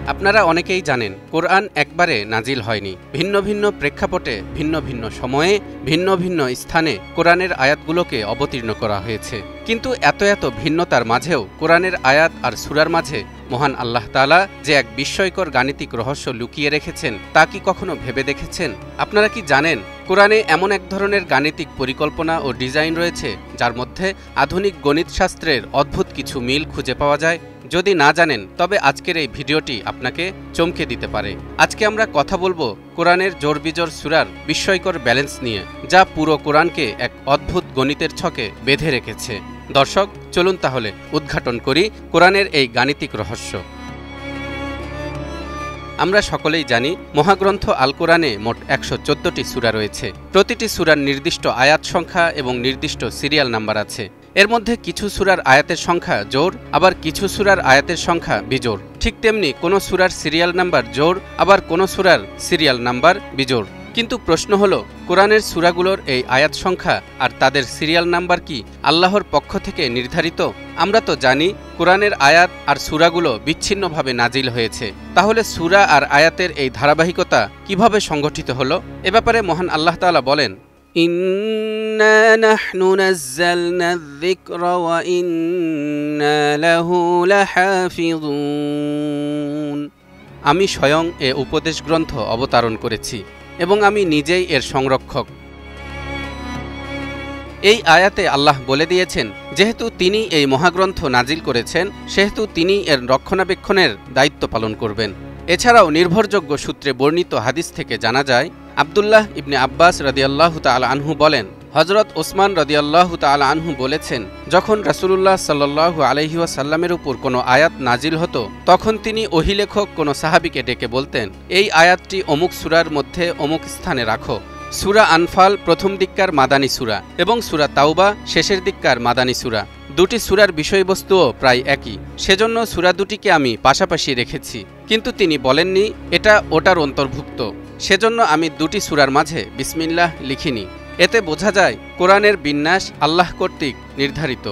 আপনারা অনেকেই জানেন কোরআন একবারে নাজিল হয়নি। ভিন্ন ভিন্ন প্রেক্ষাপটে ভিন্ন ভিন্ন সময়ে ভিন্ন ভিন্ন স্থানে কোরআনের আয়াতগুলোকে অবতীর্ণ করা হয়েছে। কিন্তু এত ভিন্নতার মাঝেও কোরআনের আয়াত আর সূরার মাঝে মহান আল্লাহ তাআলা যে এক বিস্ময়কর গাণিতিক রহস্য লুকিয়ে রেখেছেন তা কি কখনো ভেবে দেখেছেন? আপনারা কি জানেন কোরআনে এমন এক ধরনের গাণিতিক পরিকল্পনা ও ডিজাইন রয়েছে যার মধ্যে আধুনিক গণিতশাস্ত্রের অদ্ভুত কিছু মিল খুঁজে পাওয়া যায়? যদি না জানেন তবে আজকের এই ভিডিওটি আপনাকে চমকে দিতে পারে। আজকে আমরা কথা বলবো কোরআনের জোড়-বিজোড় সূরার বিস্ময়কর ব্যালেন্স নিয়ে, যা পুরো কোরআনকে এক অদ্ভুত গণিতের ছকে বেঁধে রেখেছে। দর্শক, চলুন তাহলে উদ্ঘাটন করি কোরআনের এই গাণিতিক রহস্য। আমরা সকলেই জানি মহাগ্রন্থ আল কোরআনে মোট ১১৪টি সূরা রয়েছে। প্রতিটি সূরার নির্দিষ্ট আয়াত সংখ্যা এবং নির্দিষ্ট সিরিয়াল নাম্বার আছে। এর মধ্যে কিছু সূরার আয়াতের সংখ্যা জোড়, আবার কিছু সূরার আয়াতের সংখ্যা বিজোড়। ঠিক তেমনি কোনো সূরার সিরিয়াল নাম্বার জোড়, আবার কোনো সূরার সিরিয়াল নাম্বার বিজোড়। কিন্তু প্রশ্ন হলো, কোরআনের সূরাগুলোর এই আয়াত সংখ্যা আর তাদের সিরিয়াল নাম্বার কি আল্লাহর পক্ষ থেকে নির্ধারিত? আমরা তো জানি কোরআনের আয়াত আর সূরাগুলো বিচ্ছিন্নভাবে নাজিল হয়েছে। তাহলে সূরা আর আয়াতের এই ধারাবাহিকতা কিভাবে সংগঠিত হলো? এ ব্যাপারে মহান আল্লাহ তাআলা বলেন, ইন্না নাহনু নাযালনায যিকরা ওয়া ইন্না লাহু লাহাফিযুন। আমি স্বয়ং এ উপদেশ গ্রন্থ অবতারণ করেছি এবং আমি নিজেই এর সংরক্ষক। এই আয়াতে আল্লাহ বলে দিয়েছেন, যেহেতু তিনি এই মহাগ্রন্থ নাজিল করেছেন সেহেতু তিনি এর রক্ষণাবেক্ষণের দায়িত্ব পালন করবেন। এছাড়াও নির্ভরযোগ্য সূত্রে বর্ণিত হাদিস থেকে জানা যায়, আব্দুল্লাহ ইবনে আব্বাস রাদিয়াল্লাহু তাআলা আনহু বলেন, হযরত ওসমান রাদিয়াল্লাহু তাআলা আনহু বলেছেন, যখন রাসূলুল্লাহ সাল্লাল্লাহু আলাইহি ওয়াসাল্লামের উপর কোনো আয়াত নাজিল হতো তখন তিনি ওহীলেখক কোনো সাহাবীকে ডেকে বলতেন, এই আয়াতটি অমুক সূরার মধ্যে অমুক স্থানে রাখো। সূরা আনফাল প্রথম দিককার মাদানী সূরা এবং সূরা তাওবা শেষের দিককার মাদানী সূরা। দুটি সূরার বিষয়বস্তুও প্রায় একই, সেজন্য সূরা দুটিকে আমি পাশাপাশি রেখেছি। কিন্তু তিনি বলেননি এটা ওটার অন্তর্ভুক্ত, সেজন্য আমি দুটি সূরার মাঝে বিসমিল্লাহ লিখিনি। এতে বোঝা যায় কোরআনের বিন্যাস আল্লাহ কর্তৃক নির্ধারিত।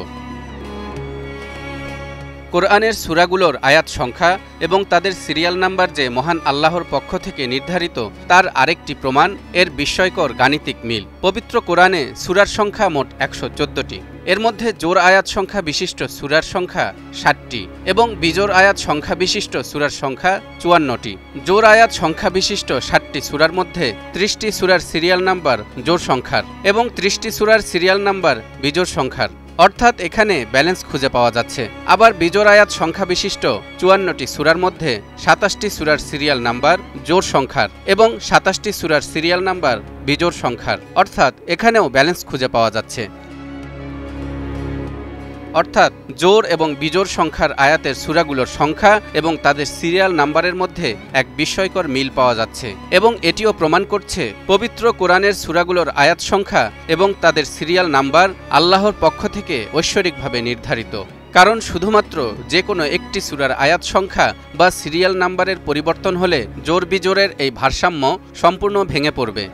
কোরআনের সূরাগুলোর আয়াত সংখ্যা এবং তাদের সিরিয়াল নাম্বার যে মহান আল্লাহর পক্ষ থেকে নির্ধারিত তার আরেকটি প্রমাণ এর বিস্ময়কর গাণিতিক মিল। পবিত্র কোরআনে সূরার সংখ্যা মোট ১১৪টি। এর মধ্যে জোড় আয়াত সংখ্যা বিশিষ্ট সূরার সংখ্যা ৬০টি এবং বিজোড় আয়াত সংখ্যা বিশিষ্ট সূরার সংখ্যা ৫৪টি। জোড় আয়াত সংখ্যা বিশিষ্ট ৬০টি সূরার মধ্যে ৩০টি সূরার সিরিয়াল নাম্বার জোড় সংখ্যার এবং ৩০টি সূরার সিরিয়াল নাম্বার বিজোড় সংখ্যার, অর্থাৎ এখানে ব্যালেন্স খুঁজে পাওয়া যাচ্ছে। আবার বিজোড় আয়াত সংখ্যা বিশিষ্ট ৫৪টি সূরার মধ্যে ২৭টি সূরার সিরিয়াল নাম্বার জোড় সংখ্যার এবং ২৭টি সূরার সিরিয়াল নাম্বার বিজোড় সংখ্যার, অর্থাৎ এখানেও ব্যালেন্স খুঁজে পাওয়া যাচ্ছে। অর্থাৎ জোড় এবং বিজোড় সংখ্যার আয়াতের সূরাগুলোর সংখ্যা এবং তাদের সিরিয়াল নাম্বারের মধ্যে এক বিস্ময়কর মিল পাওয়া যাচ্ছে এবং এটিও প্রমাণ করছে পবিত্র কোরআনের সূরাগুলোর আয়াত সংখ্যা এবং তাদের সিরিয়াল নাম্বার আল্লাহর পক্ষ থেকে ঐশ্বরিকভাবে নির্ধারিত। কারণ শুধুমাত্র যে কোনো একটি সূরার আয়াত সংখ্যা বা সিরিয়াল নাম্বারের পরিবর্তন হলে জোড় বিজোড়ের এই ভারসাম্য সম্পূর্ণ ভেঙে পড়বে।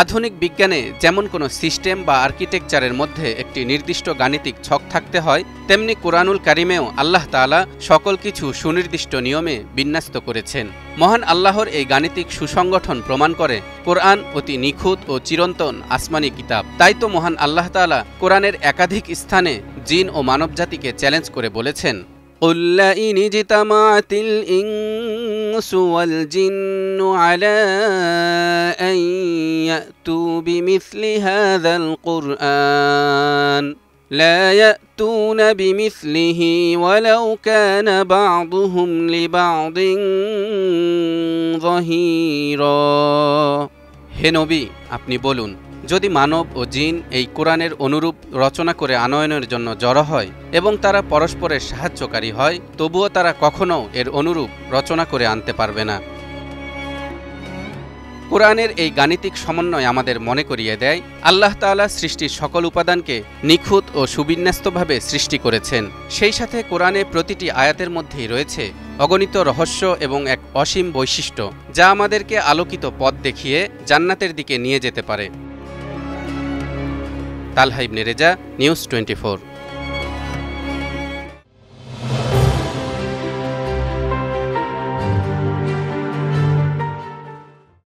আধুনিক বিজ্ঞানে যেমন কোনো সিস্টেম বা আর্কিটেকচারের মধ্যে একটি নির্দিষ্ট গাণিতিক ছক থাকতে হয়, তেমনি কোরআনুল কারিমেও আল্লাহ তাআলা সকল কিছু সুনির্দিষ্ট নিয়মে বিন্যস্ত করেছেন। মহান আল্লাহর এই গাণিতিক সুসংগঠন প্রমাণ করে কোরআন অতি নিখুঁত ও চিরন্তন আসমানি কিতাব। তাই তো মহান আল্লাহ তাআলা কোরআনের একাধিক স্থানে জিন ও মানবজাতিকে চ্যালেঞ্জ করে বলেছেন, قُلْ لَئِنِ اجْتَمَعَتِ الْإِنسُ وَالْجِنُّ عَلَىٰ أَن يَأْتُوا بِمِثْلِ هَٰذَا الْقُرْآنِ لَا يَأْتُونَ بِمِثْلِهِ وَلَوْ كَانَ بَعْضُهُمْ لِبَعْضٍ ظَهِيرًا। হে নবী, আপনি বলুন, যদি মানব ও জিন এই কোরআনের অনুরূপ রচনা করে আনয়নের জন্য জড়ো হয় এবং তারা পরস্পরের সাহায্যকারী হয়, তবুও তারা কখনও এর অনুরূপ রচনা করে আনতে পারবে না। কোরআনের এই গাণিতিক সমন্বয় আমাদের মনে করিয়ে দেয় আল্লাহ তাআলা সৃষ্টির সকল উপাদানকে নিখুঁত ও সুবিন্যস্তভাবে সৃষ্টি করেছেন। সেই সাথে কোরআনে প্রতিটি আয়াতের মধ্যেই রয়েছে অগণিত রহস্য এবং এক অসীম বৈশিষ্ট্য, যা আমাদেরকে আলোকিত পথ দেখিয়ে জান্নাতের দিকে নিয়ে যেতে পারে। তালহা ইবনে রেজা, নিউজ 24।